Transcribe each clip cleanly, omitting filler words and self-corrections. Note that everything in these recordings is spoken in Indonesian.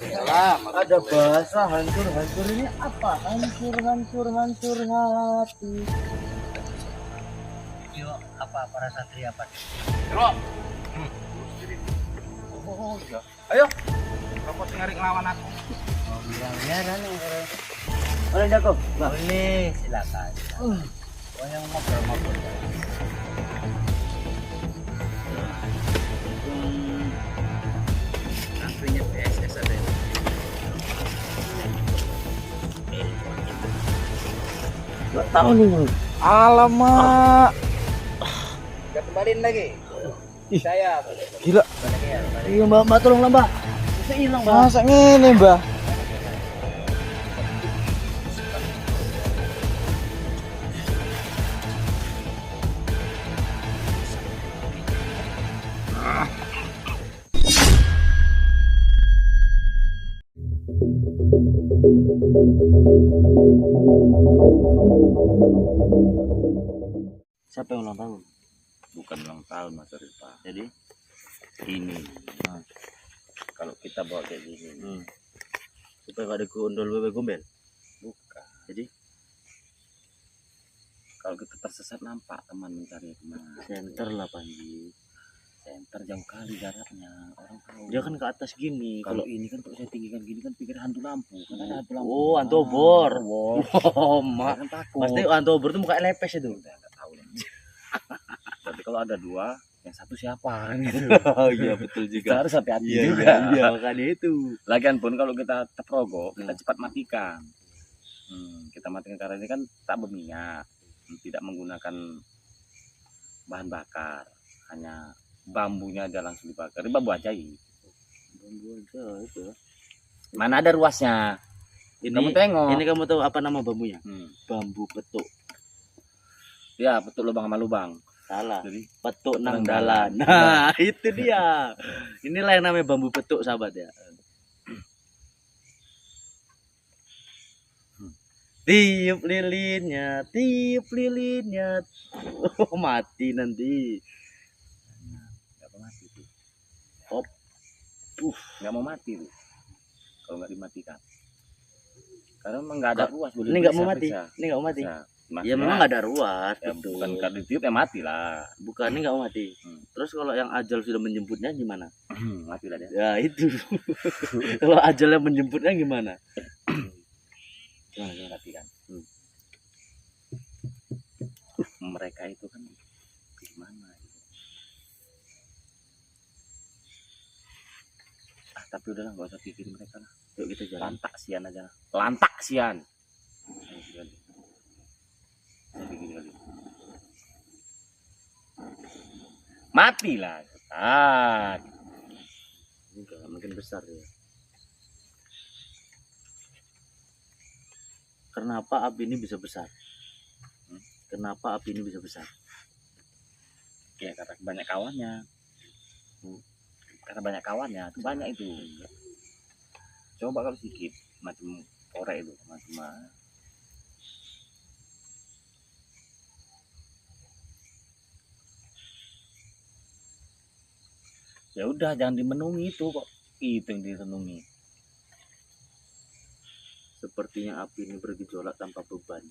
Salam. Ada bahasa hancur ini apa? Hancur hati. Yuk, apa para satria apa? Bro. Oh iya. Ayo. Kamu nyari ngelawan aku. Oh, bilangnya kan Boleh Jakob? boleh, silakan. Oh, yang ngobrol-ngobrol. Aslinya PSS ada. Gak tahu nih bro. Alamak. Gak kembaliin lagi. Saya. Gila. Iya mbak, tolong lah mbak. Bisa hilang mbak. Masa ngene, Mbah? Siapa yang ulang tahun? Bukan ulang tahun Mas Rifa. Jadi? Ini. Kalau kita bawa kayak gini, Supaya gak ada gondol bebek gombel. bukan. Jadi? Kalau kita tersesat nampak teman mencari kemana. Center lah Panji. Center jauh kali jaraknya. Orang tahu. Dia kan ke atas gini. Kalau ini kan kalau saya tinggikan gini kan pikir hantu lampu. Kan ada hantu lampu. Oh, hantu obor. Wow. Oh, Mak mak. kan takut. Pasti hantu obor itu muka lepes itu. Udah nggak tahu. Tapi kalau ada dua, yang satu siapa kan gitu. Oh iya betul Kita harus hati-hati Iya, juga. iya, makanya itu. Lagian pun kalau kita teprogo, kita cepat matikan. Kita matikan karena ini kan tak berminyak, tidak menggunakan bahan bakar, hanya bambunya aja langsung dibakar. Ini bambu ajaib. Bambu aja itu. Mana ada ruasnya? Ini Kamu tengok. Ini kamu tahu apa nama bambunya? Bambu Petuk. ya betul, lubang sama lubang. Salah. Jadi Petuk nang Nang dalan. Nah, itu dia. Inilah yang namanya bambu petuk, sahabat ya. Tiup lilinnya, tiup lilinnya. Oh, mati nanti. nggak mau mati tuh. Hop. Nggak mau mati tuh. Kalau nggak dimatikan. Karena memang nggak ada ruas. Ini nggak mau mati. Ini nggak mau mati. Ya memang nggak ada ruas. Ya, betul. bukan karena ditiup ya mati lah. Bukan, ini nggak mau mati. Terus kalau yang ajal sudah menjemputnya gimana? Mati lah dia. Ya itu. Kalau ajalnya menjemputnya gimana? Gimana mati kan? Mereka itu kan gimana gitu. Tapi udahlah, nggak usah pikirin mereka lah. Yuk kita jalan. Lantak sian aja lah. Lantak sian. Mati lah. Enggak, makin besar ya. Kenapa api ini bisa besar? Kenapa api ini bisa besar? Ya karena banyak kawannya. Karena banyak kawannya, itu banyak itu. Coba kalau sedikit macam korek itu, macam ya udah, jangan dimenungi itu kok. Itu yang direnungi. Sepertinya api ini bergejolak tanpa beban.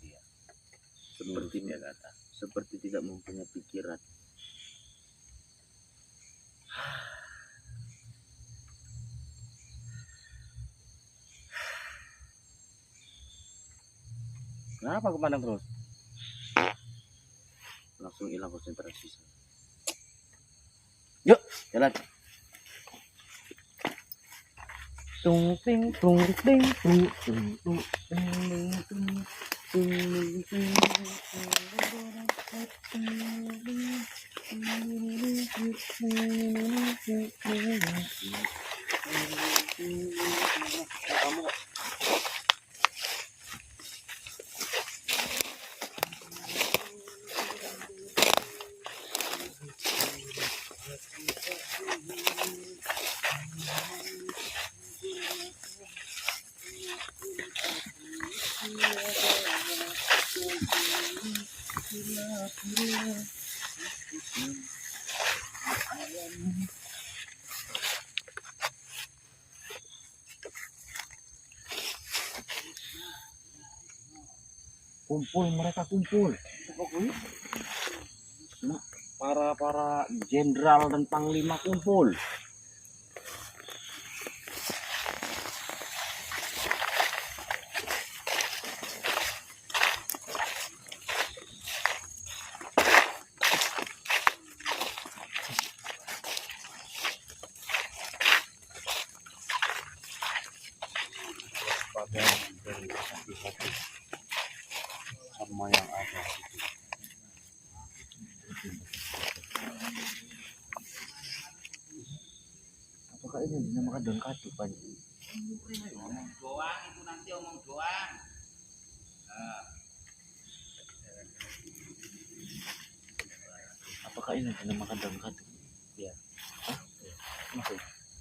Iya. Sepertinya kata. seperti tidak mempunyai pikiran. Kenapa aku pandang terus? Langsung hilang konsentrasi saya. Yuk, jalan. Tung ting tung ting tung tung tung ting ting ting kamu Kumpul, mereka kumpul. Para jenderal dan panglima kumpul. Sama yang ada. Apakah ini dinamakan daun kadu, Pak? Omong doang itu nanti omong doang. Apakah ini dinamakan daun kadu? Iya. Hah? Masih?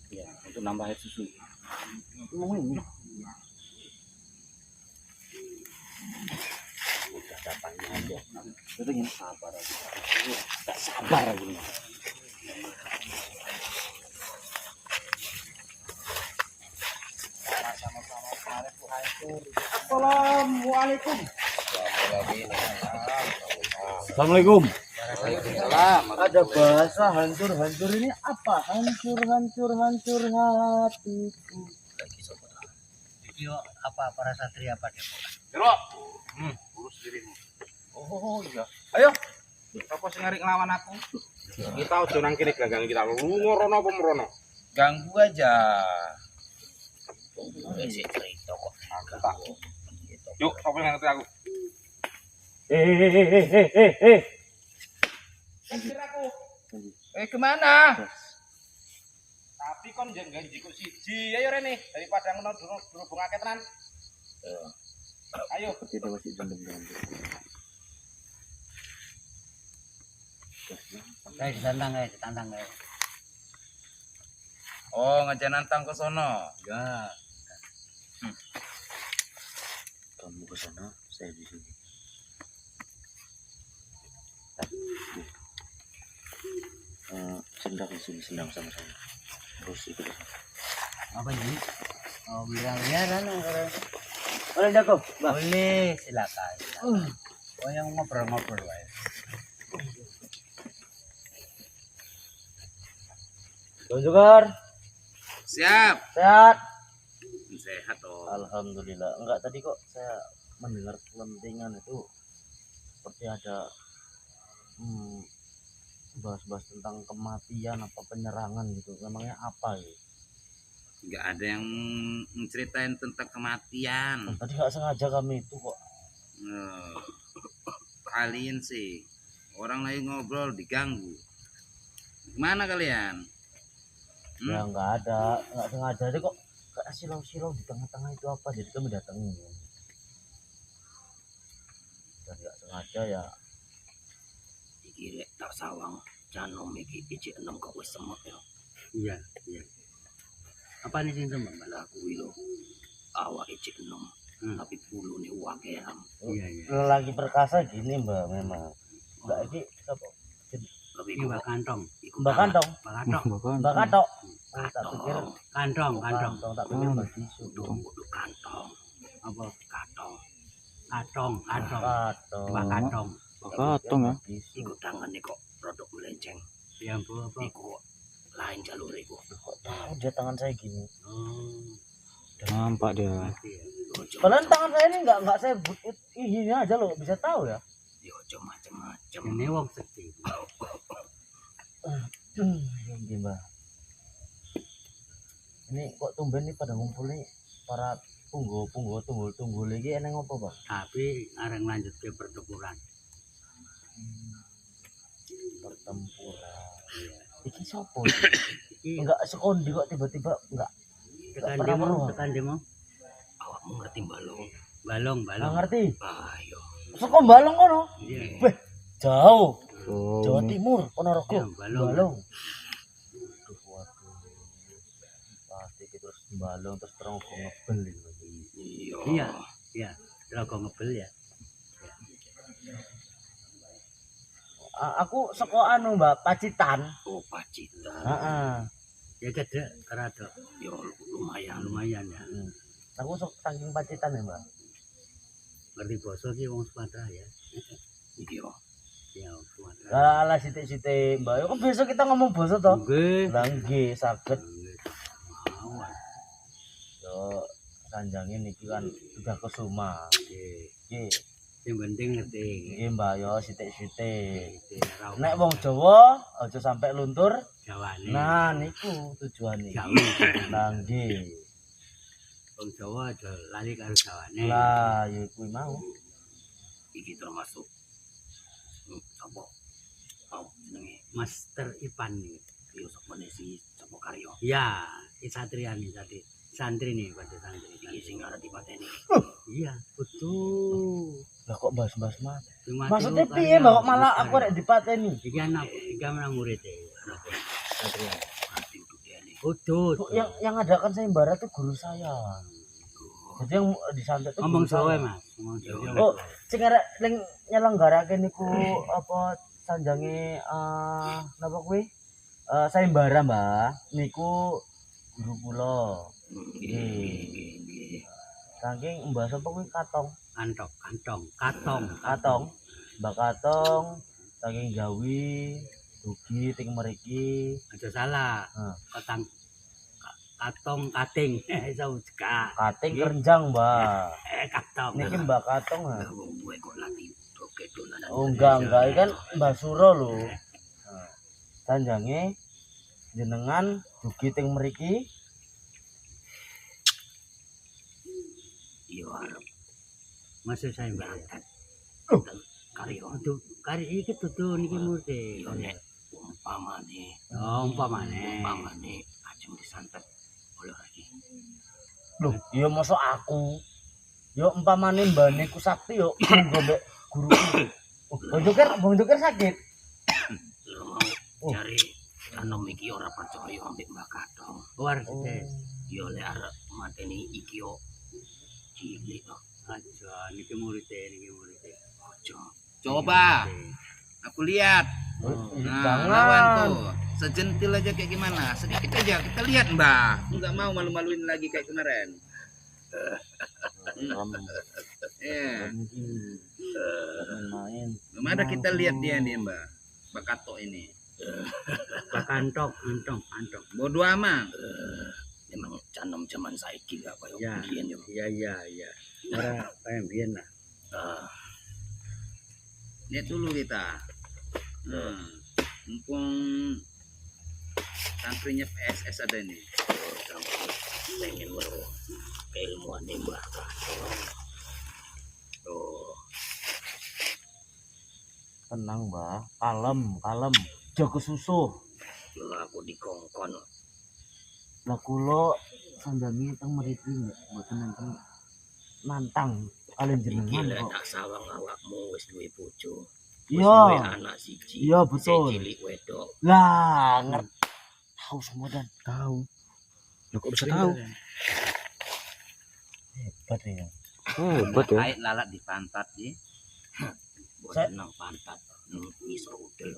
Iya, untuk nambah air susu. Ngomong ini. Udah dapatnya aja. Itu yang sabar aja. Gak sabar aja. Assalamualaikum. Assalamualaikum. Waalaikumsalam. Ada bahasa hancur-hancur ini apa? Hancur hatiku. Video apa para satria pada? Jero. Urus dirimu. Oh iya. Ayo. Apa sing ngarep nglawan aku? Kita ojo nang kene ganggang kita. Lu ngorono apa merono? Ganggu aja. Cerita kok. Yuk, sapa yang ngerti aku? Anjir aku. Kemana? Tapi kon janji kok siji. Ayo rene daripada ngono durung akeh tenan. Ayo. Kita masih dendam. Guys, ditantang guys. Oh, ngajak nantang ke sono. Ya, Kamu ke sana, saya di sini. Sendang di sini, sendang sama saya. Terus ikut ke sana. apa ini? Oh, bilang ya kan. Boleh jago, Boleh, silakan. Oh, yang ngobrol-ngobrol wae. Tunjukar. Siap. Sehat. Sehat toh. Alhamdulillah. Enggak, tadi kok saya mendengar kelentingan itu seperti ada bahas-bahas tentang kematian apa penyerangan gitu. Memangnya apa ya? Nggak ada yang menceritain tentang kematian. Tadi nggak sengaja kami itu kok. Kalian sih orang lagi ngobrol diganggu. Gimana kalian? Ya nggak sengaja. Jadi kok kayak silau-silau di tengah-tengah itu apa? Jadi kami datangin. Dan nggak sengaja ya. Iki lek tak sawang janom iki ijik enom kok wis semek ya. Iya. Apa nih sing temen? Malah kuwi lho. Awak ijik enom tapi bulune wakeam. Iya. Lelaki perkasa gini mbak memang. Mbak ini apa? Tapi Ini mbak kantong. Mbak kantong. Mbak kantong. Mbak katok. Tak pikir Kantong. tak pikir mbak tisu. kudu kantong. Apa? Katong. Kantong. Katok. Mbak kantong. Katok ya. Iku tangane kok rodok melenceng. Ya ampun apa? Iku lain jalur iku. Kok tahu dia tangan saya gini? Oh, Nampak dia. mati ya. Padahal tangan saya ini nggak saya ini aja loh, bisa tahu ya. Yo aja macem-macem. Ini wong sedih. Ini mbak. Ini kok tumben nih pada ngumpul nih para tunggul lagi eneng apa bang? Tapi areng lanjut ke pertempuran. Pertempuran. Iya. Iki sopo? Iki Enggak sekondi kok tiba-tiba enggak. tekan demo. Awakmu ngerti balong? Balong. Nggak ngerti. Ayo. Seko balong kono. Iya. Weh, jauh. Jawa Timur, Ponorogo. Ya, balong. Waduh. Pasti kita terus balong terus terang kok ngebel ini. Iya. Lagu ngebel ya. Aku seko anu Mbak, Pacitan. Oh Pacitan. Heeh. Ya gede kerada. Yo lumayan. Lumayan ya. Aku saking Pacitan ya Mbak. ngerti basa ki wong Sumatera ya. Iki yo. Ya wong Sumatera. Lah sithik-sithik Mbak. Kok besok kita ngomong basa to? Nggih. Lah nggih saged. Mawon. Yo sanjange niki kan udah kesuma. Nggih. Nggih. Yang penting ngerti. Nggih Mbak yo sithik-sithik. Nek Nek wong Jawa aja sampai luntur. Jawane. Nah niku tujuane. Jawa. Lah nggih. Wong Jawa aja lali karo Jawane. Lah ya kuwi mau. Iki termasuk sapa? Mau jenenge Master Ipan nih. yo sapa si sapa karyo. Ya, Satriani tadi. Santri nih pada santri. Iki sing arep dipateni. Iya, betul. Lah kok bahas-bahas mati. Sing mati Maksudnya ku piye karya, Mbak kok malah Mas aku rek dipateni? Iki anak, iki anak murid anak Satriani. Mati untuk dia nih. Betul. Kok yang adakan sayembara itu guru saya. Jadi yang disantet itu Ngomong guru saya. Jawa, Mas. Ngomong Jawa. Oh, sing arek ning nyelenggarake niku apa sanjange napa kuwi? Sayembara, Mbak. Niku guru kula. Nggih. Saking Mbak sapa kuwi Katong. Katong. Mbak Katong saking Jawi, dugi ting mriki. Aja salah. Heeh. Katong kating. Iso cekak. Kating kerenjang, Mbak. Katong. Niki Mbak Katong. Ha. Wong duwe kok lagi doke dolanan. Oh enggak, ini kan Mbak Suro lho. Nah, sanjange jenengan dugi ting mriki. Yo arep Masuk saya berangkat. Karyo. Aduh, kari iki tutu niki murte. Yo nek umpamane Umpamane. ajeng disantet oleh lagi. Loh, ya mosok aku. Yo umpamane mbane ku sakti yo mbek guru. Bang Joker sakit. Lo mau cari anom iki ora percaya ambek Mbak Katong. Luar sih. Yo lek arep mateni iki yo cilik to. Aja niki murte. Ojo. Coba aku lihat. Jangan. lawan tuh. Sejentil aja kayak gimana? Sedikit aja kita lihat, Mbak. Enggak mau malu-maluin lagi kayak kemarin. Iya. Main. Belum ada kita lihat dia nih, Mbak. Mbak Kato ini. Antok. Bodoh amat. Memang canom zaman saiki gak koyo Ya. biyen yo. Iya. Ora kayak biyen lah. Lihat dulu kita. Mumpung santrinya PSS ada nih. Pengen baru keilmuan nih Mbak. Tuh. Tenang, Mbak. Kalem. Jaga susuh. Dulu aku dikongkon. Lah kula sandangi teng mriki mboten nenten nantang kalian jenengan Gila kok. tak sawang awakmu wis duwe bojo. Iya. Anak siji. Iya, betul. Cilik wedok. Lah, tahu semua dan Tahu. Lo kok bisa tahu? hebat ya. Hebat ya. Air lalat di pantat ya. Buat Saya- senang pantat. Ngisor udel.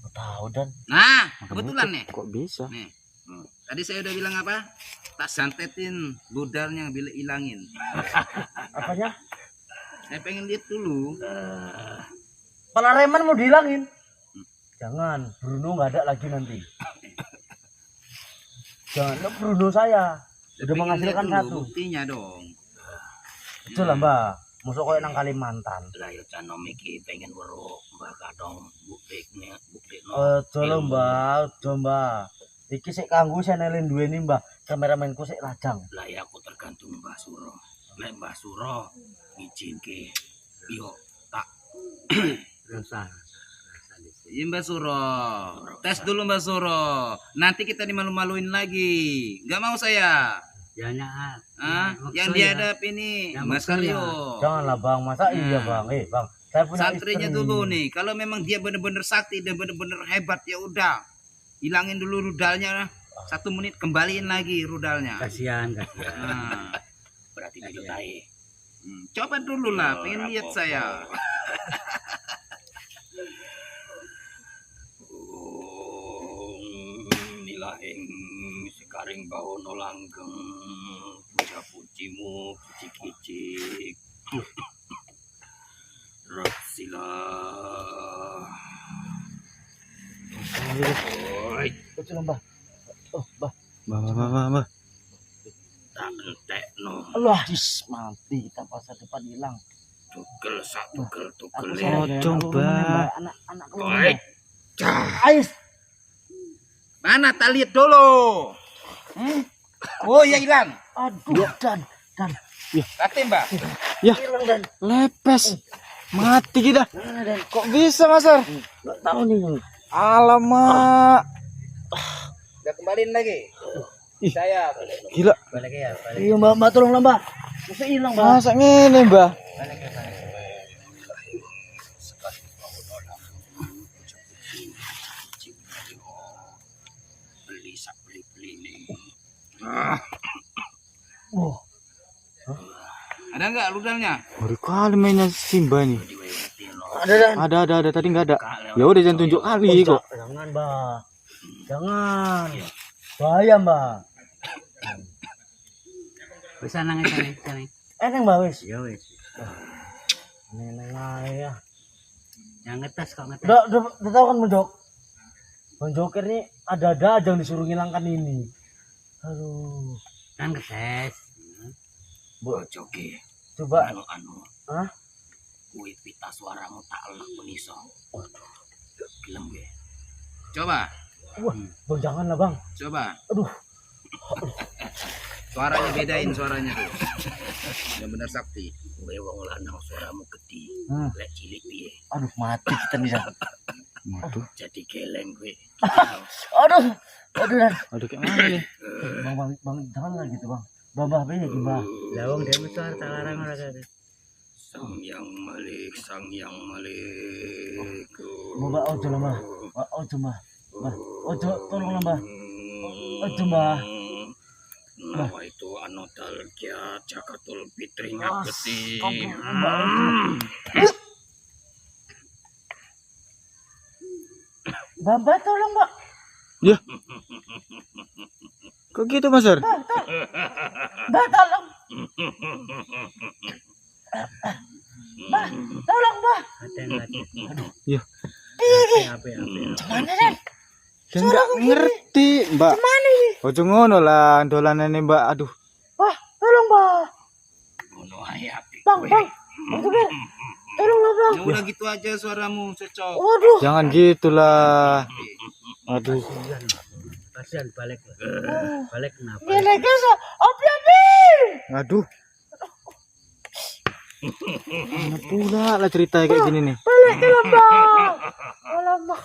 Tahu dan Nah, Makanya kebetulan kok- nih. Kok bisa? Nih. Tadi saya udah bilang apa? Tak santetin budalnya bila ilangin. apanya? Saya pengen lihat dulu. Pala reman mau dihilangin. Jangan, Bruno nggak ada lagi nanti. Jangan, lo Bruno saya udah Pengen menghasilkan lihat dulu satu. buktinya dong. Betul lah Mbak. Masuk koyo nang Kalimantan. Lah yo canom iki pengen weruh Mbak Kadong buktinya. Ojo lho Mbak, ojo Mbak. Iki sik kanggo channelin duweni Mbak. Kameramenku sik lajang. Lah ya aku tergantung Mbah Suro. Lek Mbah Suro ngizinke yo tak Rasa. iya Mbak Suro. Tes dulu Mbak Suro. Nanti kita dimalu-maluin lagi. Gak mau saya. Ya nyak. Yang dihadap ini Yang Mas maksudnya. Karyo. Janganlah Bang, masa iya Bang? Bang, saya punya Santrinya istri. dulu nih. Kalau memang dia bener-bener sakti dan bener-bener hebat ya udah. Hilangin dulu rudalnya. 1 menit kembaliin lagi rudalnya. Kasihan. Nah, berarti video tae. Coba dulu lah, pengen lihat saya. Nilahing sekaring bawono langgeng. pujimu, puji-kicik. Raksila. Oi, Betul, Mbah. Oh, Mbah. Mbah. tak entekno. Allah, mati kita masa depan hilang. Tugel sak tugel Aku tugel. sorry, coba. Anak Oi. Ais. Mana tak lihat dulu. Oh ya hilang. Aduh, dan Kate Mbak. hilang dan Lepes. Mati kita. dan Kok bisa, Masar? nggak tahu nih. Alamak. Udah kembaliin lagi. Ih. Saya Gila. Balik ya, balik. Iya, Mbak, tolonglah, Mbak. Masa hilang, Mbak. Masa ngene, Mbah? Balik ya, balik. Beli sak beli nih. Oh, ada nggak rudalnya? Baru kali mainnya Simba nih. ada dan Ada. Tadi nggak ada. Ya udah jangan tunjuk kali kok. Jangan, Mbak. Jangan. Bahaya, Mbak. Bisa nangis sana. Eneng, Mbak, wis. Ya wis. Neneng aja. Yang ngetes kok ngetes. Udah tahu kan, Bang Bang Joker nih ada-ada aja yang disuruh ngilangkan ini. Aduh. Kan ngetes. Bu joki. Coba. Anu. Hah? Kuwi pita suaramu tak elek pun iso. Gelem gue. Coba, Wah, Bang jangan lah, Bang. coba. Aduh. Suaranya bedain suaranya tuh. Yang benar sakti. Kowe wong lanang suaramu gede. Lek cilik piye? Aduh, mati kita nih, Bang. Aduh. Jadi geleng kowe. Aduh. Dan. Aduh kayak mana nih? Bang, jangan lah gitu, Bang. Bang, ya gimana? Lawang dia mesti tak larang ora kare. Sang yang malik. Mbak, ojo lah, Mbak. Ojo, Mbak. Ojo, tolong lah, Mbak. Ojo, Mbak. Nama itu Anodalgia Jakatul Fitri ngabeti. Mbak, Mbak, tolong, Mbak. Ya. Kok gitu, Masar? Mbak, tolong. Mbak, tolong, Mbak. Ada. Ya. Apa. Mana, Dan? Ya enggak ngerti, Mbak. Mana ini? Ojo ngono lah dolanane, Mbak. Aduh. Mbak, tolong, Mbak. Ngono ae apik. Bang. Coba. Tolonglah, Bang. Ya udah gitu aja suaramu cocok. Waduh. Jangan gitulah. Aduh. Kasihan balik. Balik kenapa? Ini guys, api. Aduh. Mana pula lah cerita kayak gini nih. Balik ke Bang. Alamak.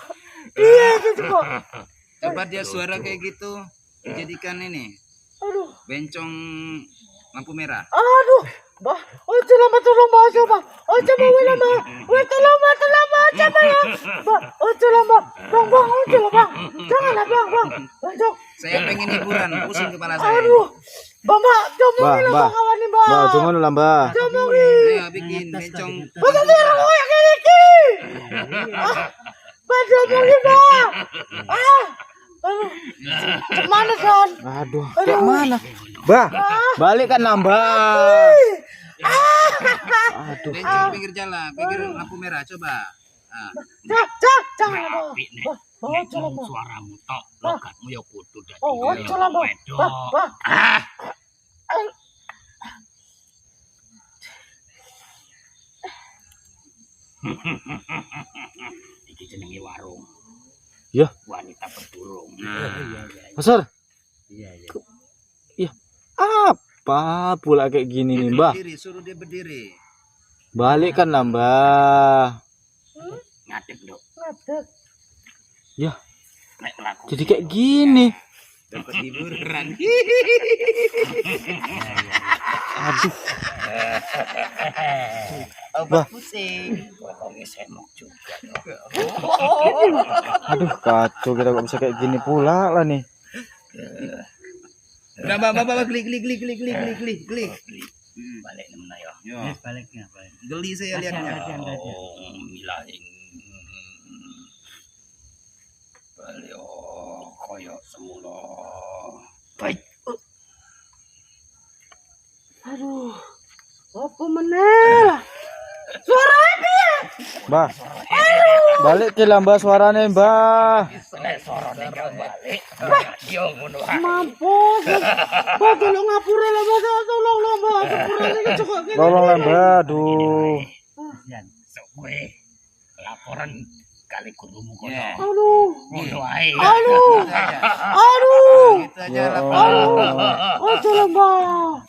Iya, gitu kok. Coba dia suara kayak gitu dijadikan ini Aduh. bencong lampu merah. Aduh. Mbak, tolong, Mbak, coba. Coba, Mbak. Tolong, coba ya. Mbak, tolong, Mbak. Bang, tolong, Bang. Janganlah, Bang. Bang, Jok. Saya pengen hiburan, pusing kepala saya. Aduh. Mbak, jomongin lah, Mbak. Bang, kawan nih, Mbak. Mbak, ojo ngono lah, Mbak. Jomongin. Ayo bikin bencong. Betul, biar aku yang ini. Mbak, jomongin, Mbak. Aduh. Mana, Son? Aduh, kayak mana? Mbak, balik kan nambah. Aduh. Bencong pinggir jalan, pinggir lampu merah coba. Nah, Jangan, Bang. Apik nek. Bang, Nek coba, ngomong Bang. suaramu tok, logatmu ya kudu dadi Oh, kaya coba, Bang. wedok. Bang. Iki jenenge warung. Ya. Wanita berburung. Masar, Iya. apa pula kayak gini nih, Mbak? berdiri, suruh dia berdiri. Balik kan nambah. Ngadeg, Dok. Ngadeg. Ya, Nek laku. jadi kayak gini. Dapat hiburan. Aduh, Obat pusing. Wong semok juga. aduh kacau kita kok bisa kayak gini pula lah nih. Bapak, klik. Balik nemen ayo. Yo, Baliknya, balik. geli saya lihatnya. Oh, milahing. Balik koyo semula. Baik. Aduh. Apa meneh lah? Suara piye? Mbah. Balik ke lah Mbah suarane Mbah. Mampus. Mbah tolong ngapura lah Mbah, tolong lah Mbah. Sepura iki cukup gini. Tolong lah Mbah. Aduh. Kasihan. Sok kowe laporan kali gurumu kono. Aduh. Ngono ae. Aduh. Aduh. Itu aja Ya laporan. Allah. Oh, tolong Mbah.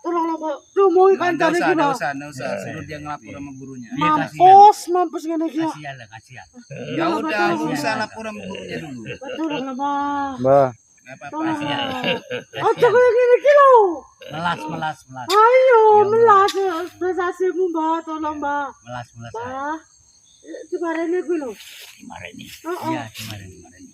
Tolong lah Mbah. Dumui kancane iki Mbah. Enggak usah. Suruh dia ngelapor sama gurunya. Mampus ngene iki ya. Kasihan lah, kasihan. Ya udah, usah lapor sama gurunya dulu. Tolong lah Mbah. Mbah. Enggak apa-apa. Tolong. Aja kayak gini iki lho. Melas. Ayo, melas prestasimu Mbah, tolong Mbah. Melas. Mbah. Dimareni kuwi lho. Dimareni. Heeh. Iya, dimareni.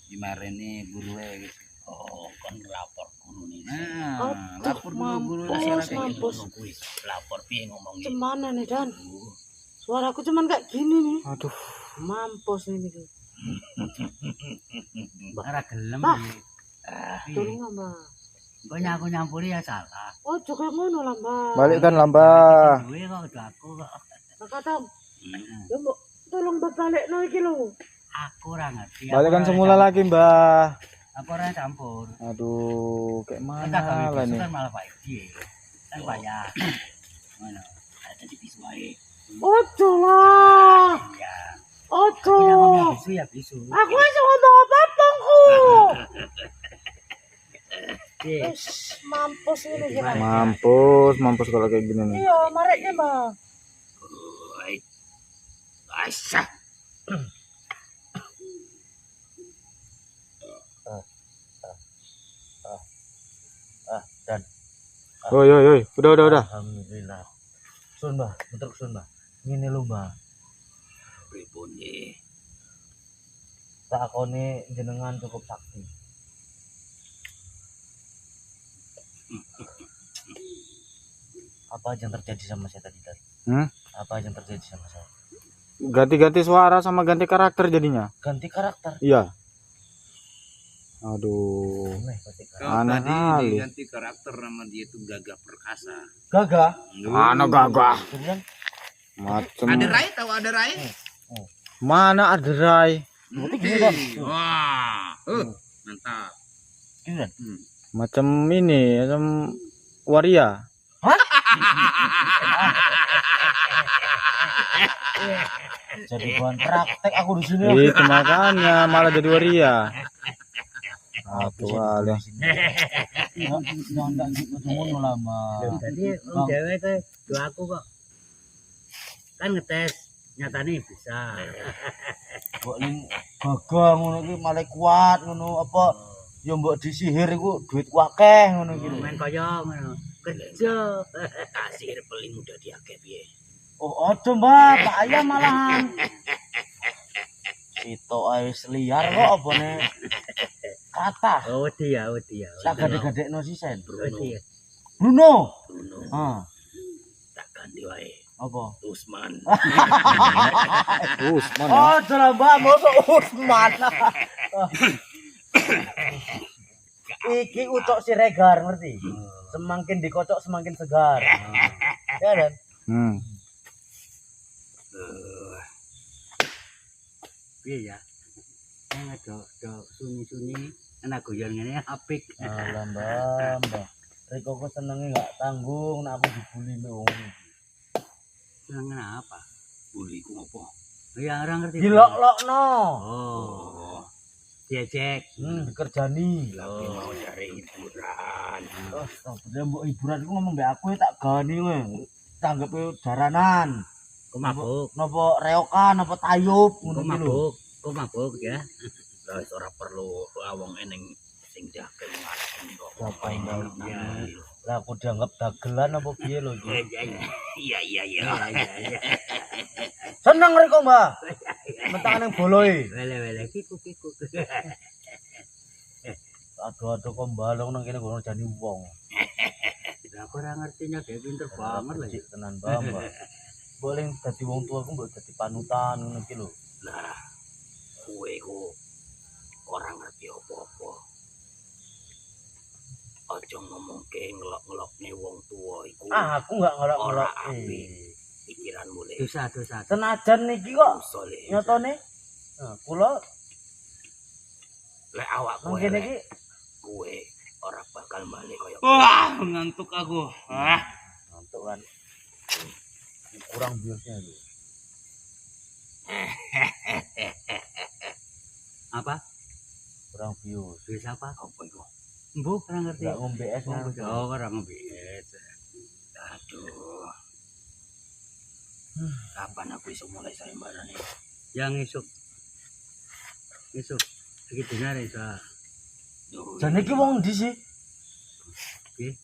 Dimareni gurunya gitu. Oh, kon lapor guru nih. Nah, lapor dulu guru Mampus. Lapor piye ngomongnya. Cemana nih Dan? Suaraku cuman kayak gini nih. Aduh. Mampus ini. Ora gelem Mbak. iki. Tolong lah Mbah. Kok aku nyampuri ya salah. Oh, juga ngono lah Mbah. Balikkan lah Mbah. Duwe kok udah aku kok. Kata, ya Mbak, tolong balik iki lho. Aku ora ngerti. Balikkan semula lagi Mbah. Aku ora campur. Aduh, kayak Kita mana gawe lah bisu nih? kan malah baik piye. Kan bayar. Mana? Ada di bisu ae. Ojo lah. Ya. Ojo. Aku yang ngomong bisu ya bisu. Aku wis ngomong apa-apaku. Piye? Mampus ini kira. Mampus kalau kayak gini nih. Iya, mareknya Mbah. Baik. Aisyah. Oi, udah. Alhamdulillah. Sun Mbah, bentuk sun Mbah. Ngene lho Mbah. Pripune? Tak akone jenengan cukup sakti. Apa yang terjadi sama saya tadi? Apa yang terjadi sama saya? Ganti-ganti suara sama ganti karakter jadinya. Ganti karakter. Iya. Aduh. Aneh kali. Ganti karakter nama dia itu Gagah Perkasa. Gagah. Mana gagah? Macem. Ada Rai, tahu ada Rai? Mana ada Rai? Wah. Mantap. Macam ini, macam waria. Jadi bahan praktek aku di sini. Itu makanya malah jadi waria. Aku ada. Nggak ngono lama. Tadi om dewe itu doa aku kok. Kan ngetes nyatane bisa. Kok ning gagah ngono iki malah kuat ngono apa ya mbok disihir iku duit akeh ngono iki. Main kaya ngono. Kerja. Kasir paling udah diakeh piye. Oh, aja Mbak, bahaya malahan. Itu ae liar kok apane. Kata. Oh dia. Tak gede-gedekno sisen. Dia. Bruno. Bruno. Tak ganti wae. Apa? Usman. Usman. Oh, jelas Mbak, mosok Usman. Iki ucok Siregar ngerti? Semakin dikocok semakin segar. Ya kan? Piye ya? Do suni-suni enak goyon ngene apik. Alah Mbak. Riko kok senenge enggak tanggung nek aku dibully wong. Seneng apa? Buliku apa? Ya orang ngerti. Dilok-lokno. Oh. Diajak. Dikerjani. Lagi mau cari hiburan. Terus mbok hiburan iku ngomong mbek aku tak gani kowe. Tanggepe daranan. Kok mabuk? Napa reokan apa tayub Kok ngono iki lho. mabuk ya? Lah wis ora perlu wong eneng sing diakeh ngarep kok. Apa lah aku dianggap dagelan apa piye lho iki. Iya. Seneng rek Mbak. Mentak ning boloe. Wele kiku. Aduh kok mbalong nang kene ngono jani wong. Lah aku ora ngertinya dia pinter banget lho. Tenan Mbak. Boleh dadi wong tua aku mbok dadi panutan ngono iki lho. Lah kowe kok ora ngerti apa-apa. Aja ngomong ke ngelok-ngelok nih wong tua iku. Aku nggak Ora ngelok-ngelok. apik. Pikiran mulai. Dosa. Senajan niki kok Soleh. nyotone. Nah, kula Lek awak kowe. mungkin iki Kowe ora bakal balik koyo. Wah, ngantuk aku. ngantuk kan. Kurang biosnya itu. Apa? Kurang bios. Dosa apa? Apa iku? Mbuh, ora ngerti. Enggak ngombe es kan. Oh, ora ngombe. Aduh. Kapan aku iso mulai sayembaran iki? Yang esuk. Iki dinar iso. Duh. Jane iki wong ndi sih? Nggih.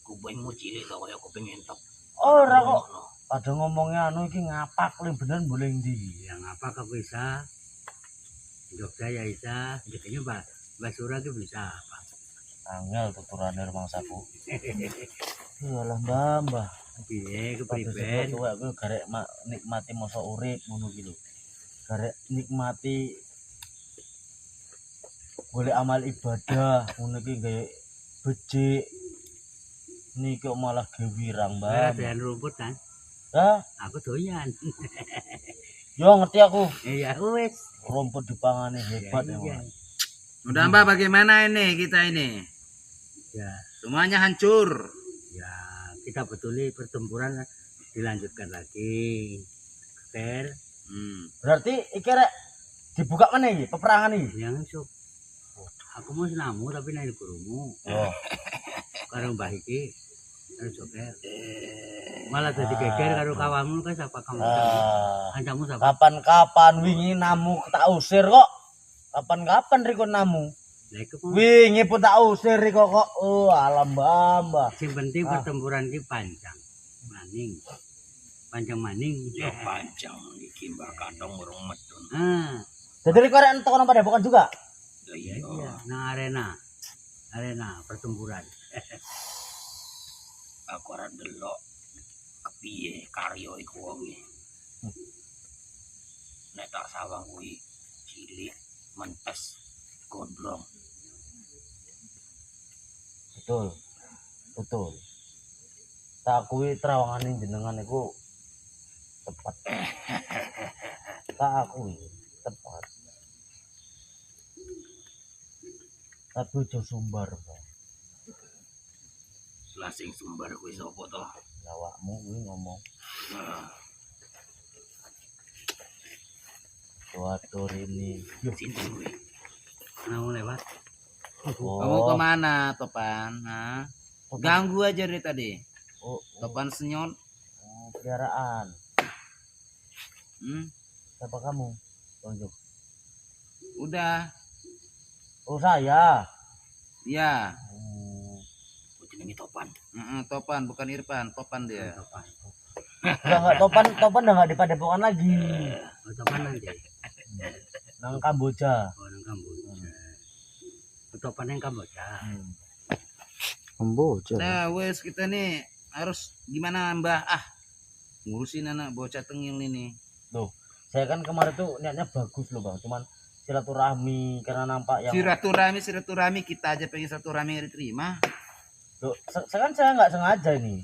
Kupingmu cilik kok kaya kuping entok. Ora kok. Pada ngomongnya anu iki ngapak le bener boleh ndi. Yang apa kok bisa? Jogja ya bisa. Jadinya Mbak Surah itu bisa apa? Angel tuturane rumangsaku. Iyalah Mbah. Piye Padahal kepriben? tuwek aku garek nikmati masa urip ngono iki lho. Garek nikmati golek amal ibadah ngono iki gawe becik. Niki kok malah gewirang, Ora Mbah. doyan rumput kan? Hah? Aku doyan. Yo ngerti aku. Iya, wis. Rumput dipangane hebat ya. Iya. Udah Mbak, bagaimana ini kita ini? Ya, Semuanya hancur. ya kita betuli pertempuran dilanjutkan lagi. Fair Berarti iki rek dibuka mana iki peperangan iki? yang esuk. Aku mau senamu tapi nang gurumu. Oh. Karo Mbah iki karo Joker. Malah dadi geger karo kawanmu kan siapa kamu? Kancamu siapa? Kapan-kapan wingi namu tak usir kok. Kapan-kapan riko namu. Lah iku mau Wingi pun tak usir riko kok. Oh, alam Mbah. sing penting pertempuran iki panjang. Panjang maning. Ya panjang iki Mbak Kadong urung medun. Jadi riko rek entuk nang padepokan juga. Ya Iya, iya. nang arena pertempuran. Aku ora delok kepiye karya iku wonge. Nek tak sawang kuwi cilik mentes gondrong. Betul. Tak akui terawangan jenengan iku tepat. Tak akui tepat. Tapi ojo sumbar, Pak. Lah sing sumber kuwi sapa to? Awakmu kuwi ngomong Nah, waduh ini. sinten kuwi? Mau lewat. Kamu kemana Topan? Hah? Ganggu aja dari tadi. Topan senyum. Peliharaan. Siapa kamu? Tunjuk. Udah. Oh, saya. Ya. Jenenge Topan. Topan bukan Irfan. Topan dia. Udah enggak Topan udah enggak di Padepokan lagi. Topan nanti. Nang Kamboja. Oh, nang Kamboja. Topan nang Kamboja. Kamboja. Nah, wes kita nih harus gimana Mbah? Ngurusin anak bocah tengil ini. Loh, saya kan kemarin tuh niatnya bagus loh Bang, cuman silaturahmi karena nampak yang Silaturahmi kita aja pengen silaturahmi diterima. Loh, saya nggak sengaja ini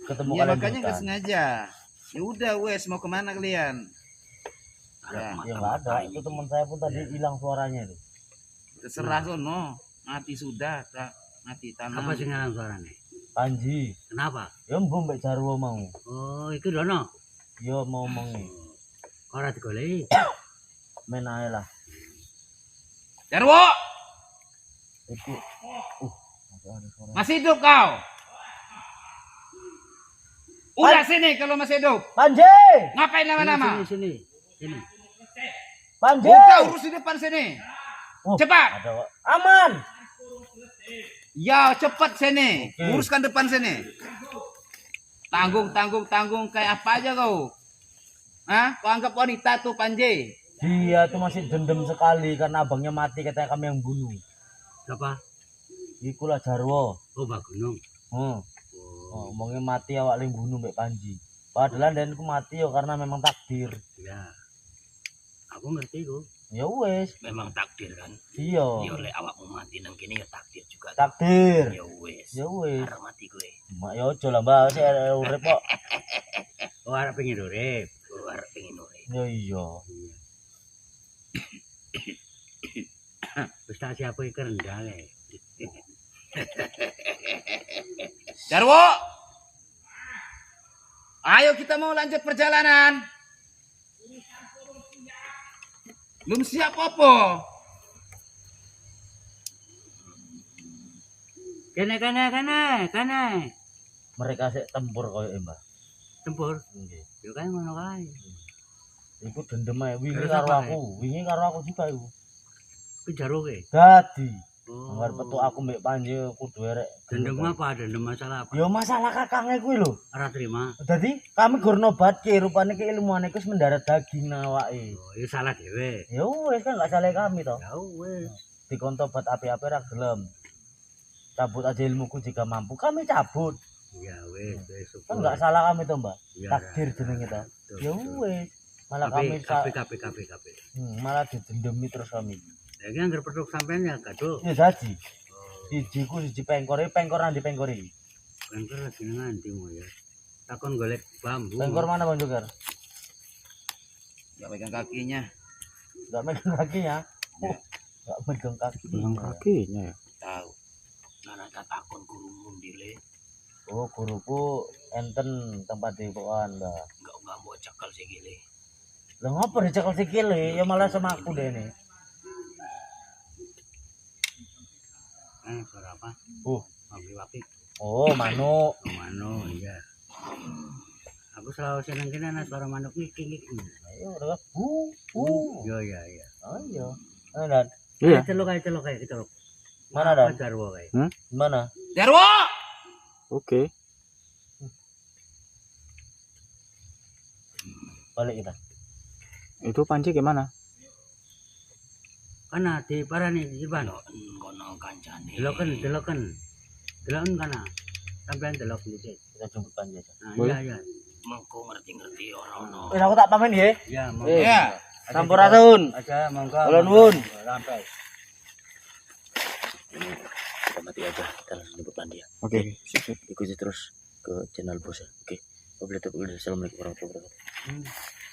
ketemu Ya kalian makanya di nggak hutan. sengaja. Ya udah wes mau kemana kalian? Ya, Ya nggak ada, itu teman saya pun tadi hilang suaranya itu. terserah sono. Mati sudah, tak mati tanah. Apa sing ngalang suarane? Panji, Kenapa? ya mbok mbek Jarwo mau. Oh, itu dono. Ya mau omongi, Ora digoleki. main ae lah. Jarwo, Itu, masih ada suara. masih hidup kau? Udah sini kalau masih hidup. Panji, Ngapain lama-lama? Sini. Panji. Udah urus di depan sini. Cepat. Ada, aman. Ya cepat sini. Oke. Uruskan depan sini. Tanggung kayak apa aja kau? Hah? Kau anggap wanita tuh Panji? Dia tuh masih dendam sekali karena abangnya mati, katanya kami yang bunuh. Siapa? Ikulah Jarwo. Oh, Mbak Gunung. Oh, omongnya mati awak yang bunuh mbak Panji. Padahal denku mati yo karena memang takdir. Ya. Aku ngerti kok. Ya wes, Memang takdir kan. iya. Ya oleh awakmu mati nang kene ya takdir juga. Takdir. Ya wes. wis. Ya wis. Arep mati kowe. Mak ya aja lah, Mbak, sik arek urip kok. Oh, arep pengen urip. Oh, arep pengen urip. Ya iya. Wis tak siap iki rendang e. Jarwo. Ayo kita mau lanjut perjalanan. Belum siap apa? Kene. Mereka sik tempur koyo Mbak. Tempur. Nggih. Yo kan ngono kae. Iku dendem ae wingi Terus karo apa, aku. Wingi karo aku juga iku. Ku jaruke. Dadi, Oh. anggar petuk aku mbek Panji kudu erek. Dendem apa? Dendem masalah apa? Ya masalah kakange kuwi lho. Ora terima. Dadi kami gur nobatke rupane ki ilmuane wis mendarat daging nang awake. Oh, itu salah dhewe. Ya wis kan gak salah kami to. Ya wis. Dikon tobat api-api ra gelem. Cabut aja ilmuku jika mampu. Kami cabut. Ya wis, Kan gak salah kami to, Mbak. Ya, Takdir jenenge to. Ya wis. Malah kami kape. malah didendemi terus kami. Ya ki anggere petuk sampean ya gaduh. Ya dadi. Sijiku siji pengkore nang di pengkore. Bengker lagi nang ndi mo ya. Takon golek bambu. Pengkor mana Bang Jogar? Gak pegang kakinya. Gak megang kakinya. Gak megang kaki. kakinya ya. Tahu. Nana takon guru mundile. Oh, guruku enten tempat di pokokan, Mbak. Enggak mau cekal sikile. Lah ngopo dicekel sikile? Ya malah sama aku deh nih. Suara apa? Wapi. Oh, manuk. Oh, manuk, iya. Aku selalu seneng kene ana suara manuk ngiki. Ayo udah bu. Iya. Oh iya. Dan Iya. Celok kayak celok. mana Dan? Jarwo kayak. Mana? Jarwo. Oke. Balik kita. Itu Panji gimana? Kana di parani di ban. Kono kancane. Deloken kana. Sampean delok dhisik. Kita jemput Panji aja. Nah, iya. Mengko ngerti-ngerti orang ono. Aku tak pamit ya. Ya, monggo. Ya. Sampurasun. Aja monggo. Ulun nuwun. Sampai. Kita mati aja. Kita langsung jemput Panji ya. Oke. Ikuti terus ke channel bos ya. Oke. Assalamualaikum warahmatullahi wabarakatuh.